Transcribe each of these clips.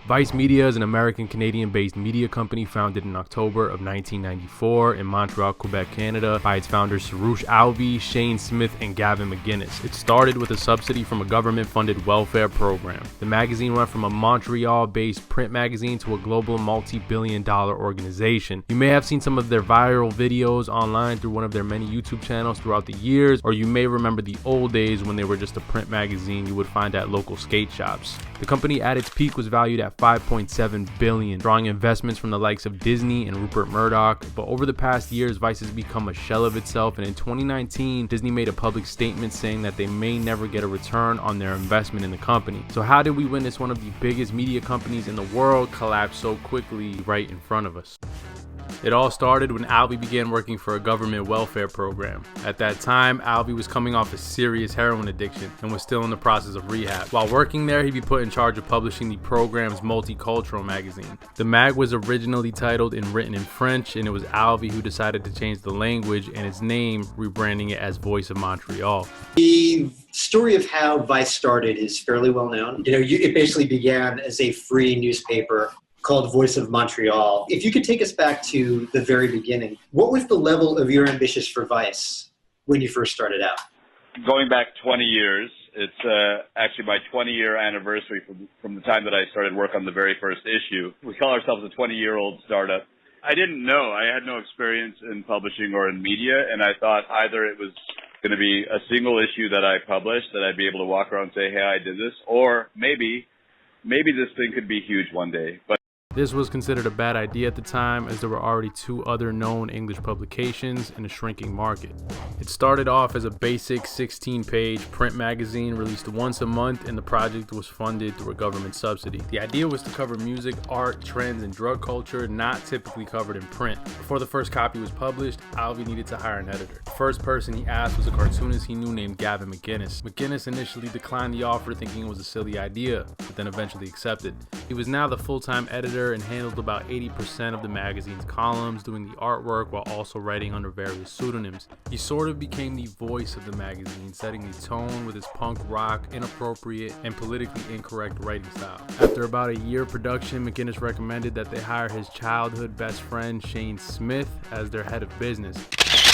Vice Media is an American-Canadian-based media company founded in October of 1994 in Montreal, Quebec, Canada by its founders Soroush Alvey, Shane Smith, and Gavin McGuinness. It started with a subsidy from a government-funded welfare program. The magazine went from a Montreal-based print magazine to a global multi-billion-dollar organization. You may have seen some of their viral videos online through one of their many YouTube channels throughout the years, or you may remember the old days when they were just a print magazine you would find at local skate shops. The company at its peak was valued at $5.7 billion, drawing investments from the likes of Disney and Rupert Murdoch. But over the past years, Vice has become a shell of itself, and in 2019, Disney made a public statement saying that they may never get a return on their investment in the company. So how did we witness one of the biggest media companies in the world collapse so quickly right in front of us? It all started when Alvey began working for a government welfare program. At that time, Alvey was coming off a serious heroin addiction and was still in the process of rehab. While working there, he'd be put in charge of publishing the program's multicultural magazine. The mag was originally titled and written in French, and it was Alvey who decided to change the language and its name, rebranding it as Voice of Montreal. The story of how Vice started is fairly well known. It basically began as a free newspaper called Voice of Montreal. If you could take us back to the very beginning, what was the level of your ambitions for Vice when you first started out? Going back 20 years, it's actually my 20-year anniversary from the time that I started work on the very first issue. We call ourselves a 20-year-old startup. I didn't know. I had no experience in publishing or in media, and I thought either it was going to be a single issue that I published, that I'd be able to walk around and say, hey, I did this, or maybe this thing could be huge one day. But this was considered a bad idea at the time, as there were already two other known English publications in a shrinking market. It started off as a basic 16-page print magazine released once a month, and the project was funded through a government subsidy. The idea was to cover music, art, trends, and drug culture not typically covered in print. Before the first copy was published, Alvey needed to hire an editor. The first person he asked was a cartoonist he knew named Gavin McGuinness. McGuinness initially declined the offer, thinking it was a silly idea, but then eventually accepted. He was now the full-time editor and handled about 80% of the magazine's columns, doing the artwork while also writing under various pseudonyms. He sort of became the voice of the magazine, setting the tone with his punk rock, inappropriate, and politically incorrect writing style. After about a year of production, McGuinness recommended that they hire his childhood best friend Shane Smith as their head of business.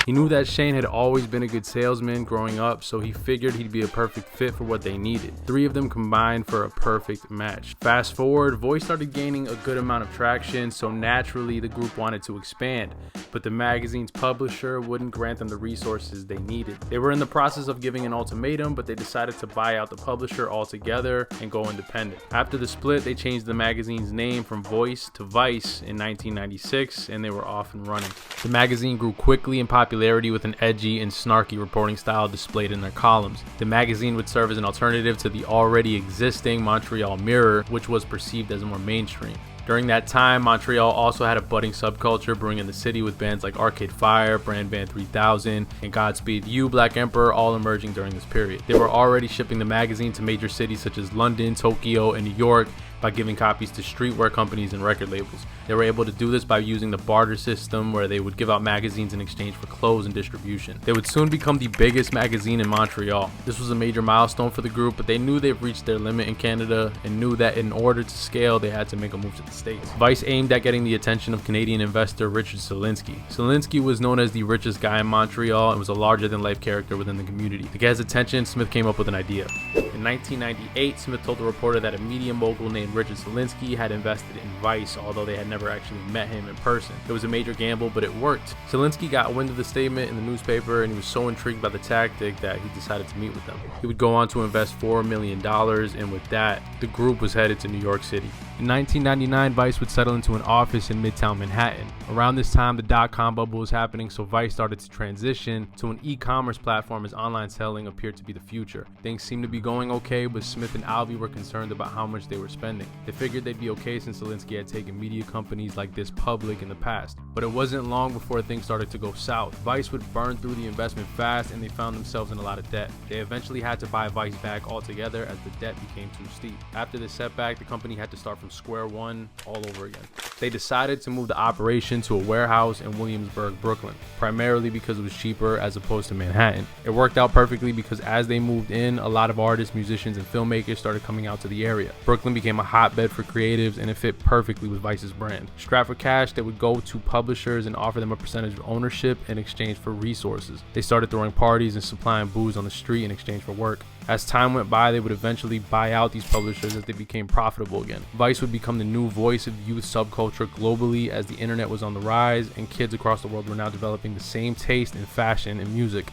He knew that Shane had always been a good salesman growing up, so he figured he'd be a perfect fit for what they needed. Three of them combined for a perfect match. Fast forward, Voice started gaining a good amount of traction, so naturally the group wanted to expand, but the magazine's publisher wouldn't grant them the resources they needed. They were in the process of giving an ultimatum, but they decided to buy out the publisher altogether and go independent. After the split, they changed the magazine's name from Voice to Vice in 1996, and they were off and running. The magazine grew quickly in popularity with an edgy and snarky reporting style displayed in their columns. The magazine would serve as an alternative to the already existing Montreal Mirror, which was perceived as more mainstream. During that time, Montreal also had a budding subculture brewing in the city, with bands like Arcade Fire, Brand Band 3000, and Godspeed You, Black Emperor all emerging during this period. They were already shipping the magazine to major cities such as London, Tokyo, and New York by giving copies to streetwear companies and record labels. They were able to do this by using the barter system, where they would give out magazines in exchange for clothes and distribution. They would soon become the biggest magazine in Montreal. This was a major milestone for the group, but they knew they've reached their limit in Canada and knew that in order to scale, they had to make a move to the States. Vice aimed at getting the attention of Canadian investor Richard Solinsky. Solinsky was known as the richest guy in Montreal and was a larger-than-life character within the community. To get his attention, Smith came up with an idea. In 1998, Smith told the reporter that a media mogul named Richard Solinsky had invested in Vice, although they had never actually met him in person. It was a major gamble, but it worked. Solinsky got wind of the statement in the newspaper, and he was so intrigued by the tactic that he decided to meet with them. He would go on to invest $4 million, and with that, the group was headed to New York City. In 1999, Vice would settle into an office in Midtown Manhattan. Around this time, the dot-com bubble was happening, so Vice started to transition to an e-commerce platform as online selling appeared to be the future. Things seemed to be going okay, but Smith and Alvey were concerned about how much they were spending. They figured they'd be okay since Solinsky had taken media companies like this public in the past. But it wasn't long before things started to go south. Vice would burn through the investment fast, and they found themselves in a lot of debt. They eventually had to buy Vice back altogether as the debt became too steep. After this setback, the company had to start from square one all over again. They decided to move the operation to a warehouse in Williamsburg, Brooklyn, primarily because it was cheaper as opposed to Manhattan. It worked out perfectly because as they moved in, a lot of artists, musicians and filmmakers started coming out to the area. Brooklyn became a hotbed for creatives, and it fit perfectly with Vice's brand. Strapped for cash, they would go to publishers and offer them a percentage of ownership in exchange for resources. They started throwing parties and supplying booze on the street in exchange for work. As time went by, they would eventually buy out these publishers as they became profitable again. Vice would become the new voice of youth subculture globally as the internet was on the rise, and kids across the world were now developing the same taste in fashion and music.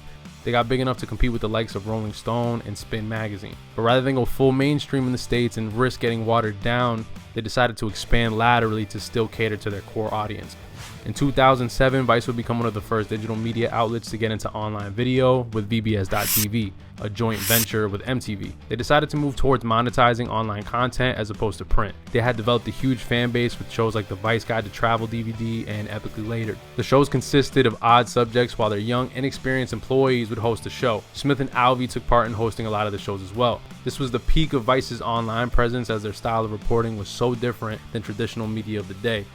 They got big enough to compete with the likes of Rolling Stone and Spin magazine. But rather than go full mainstream in the States and risk getting watered down, they decided to expand laterally to still cater to their core audience. In 2007, Vice would become one of the first digital media outlets to get into online video with VBS.TV, a joint venture with MTV. They decided to move towards monetizing online content as opposed to print. They had developed a huge fan base with shows like the Vice Guide to Travel DVD and Epically Later. The shows consisted of odd subjects while their young, inexperienced employees would host the show. Smith and Alvey took part in hosting a lot of the shows as well. This was the peak of Vice's online presence, as their style of reporting was so different than traditional media of the day.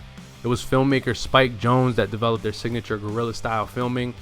It was filmmaker Spike Jonze that developed their signature guerrilla style filming,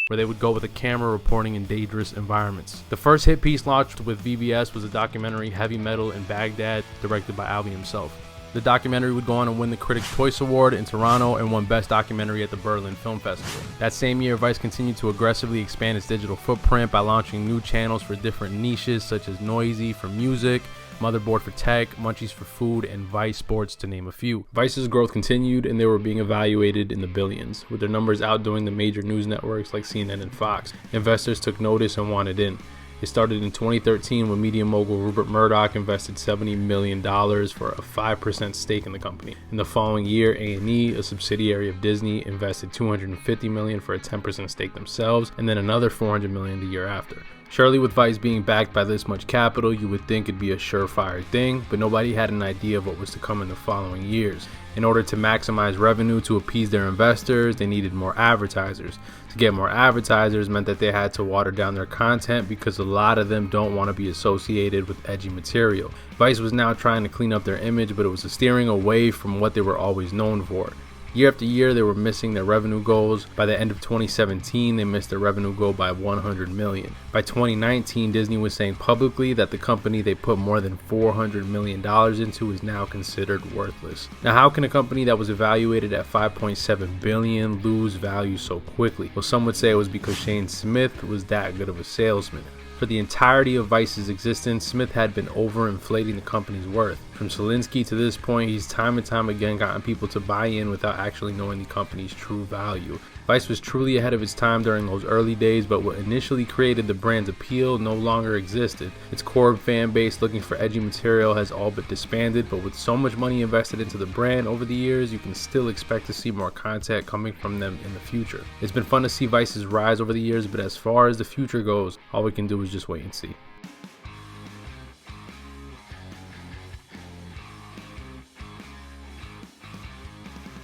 where they would go with a camera reporting in dangerous environments. The first hit piece launched with VBS was the documentary Heavy Metal in Baghdad, directed by Alvey himself. The documentary would go on to win the Critics' Choice Award in Toronto and won Best Documentary at the Berlin Film Festival. That same year, Vice continued to aggressively expand its digital footprint by launching new channels for different niches such as Noisy for music, Motherboard for tech, Munchies for food, and Vice Sports, to name a few. Vice's growth continued, and they were being evaluated in the billions, with their numbers outdoing the major news networks like CNN and Fox. Investors took notice and wanted in. It started in 2013 when media mogul Rupert Murdoch invested $70 million for a 5% stake in the company. In the following year, A&E, a subsidiary of Disney, invested $250 million for a 10% stake themselves, and then another $400 million the year after. Surely with Vice being backed by this much capital, you would think it'd be a surefire thing, but nobody had an idea of what was to come in the following years. In order to maximize revenue to appease their investors, they needed more advertisers. To get more advertisers meant that they had to water down their content because a lot of them don't want to be associated with edgy material. Vice was now trying to clean up their image, but it was a steering away from what they were always known for. Year after year, they were missing their revenue goals. By the end of 2017, they missed their revenue goal by $100 million. By 2019, Disney was saying publicly that the company they put more than $400 million into is now considered worthless. Now, how can a company that was evaluated at $5.7 billion lose value so quickly? Well, some would say it was because Shane Smith was that good of a salesman. For the entirety of Vice's existence, Smith had been overinflating the company's worth. From Selinsky to this point, he's time and time again gotten people to buy in without actually knowing the company's true value. Vice was truly ahead of its time during those early days, but what initially created the brand's appeal no longer existed. Its core fan base looking for edgy material has all but disbanded, but with so much money invested into the brand over the years, you can still expect to see more content coming from them in the future. It's been fun to see Vice's rise over the years, but as far as the future goes, all we can do is just wait and see.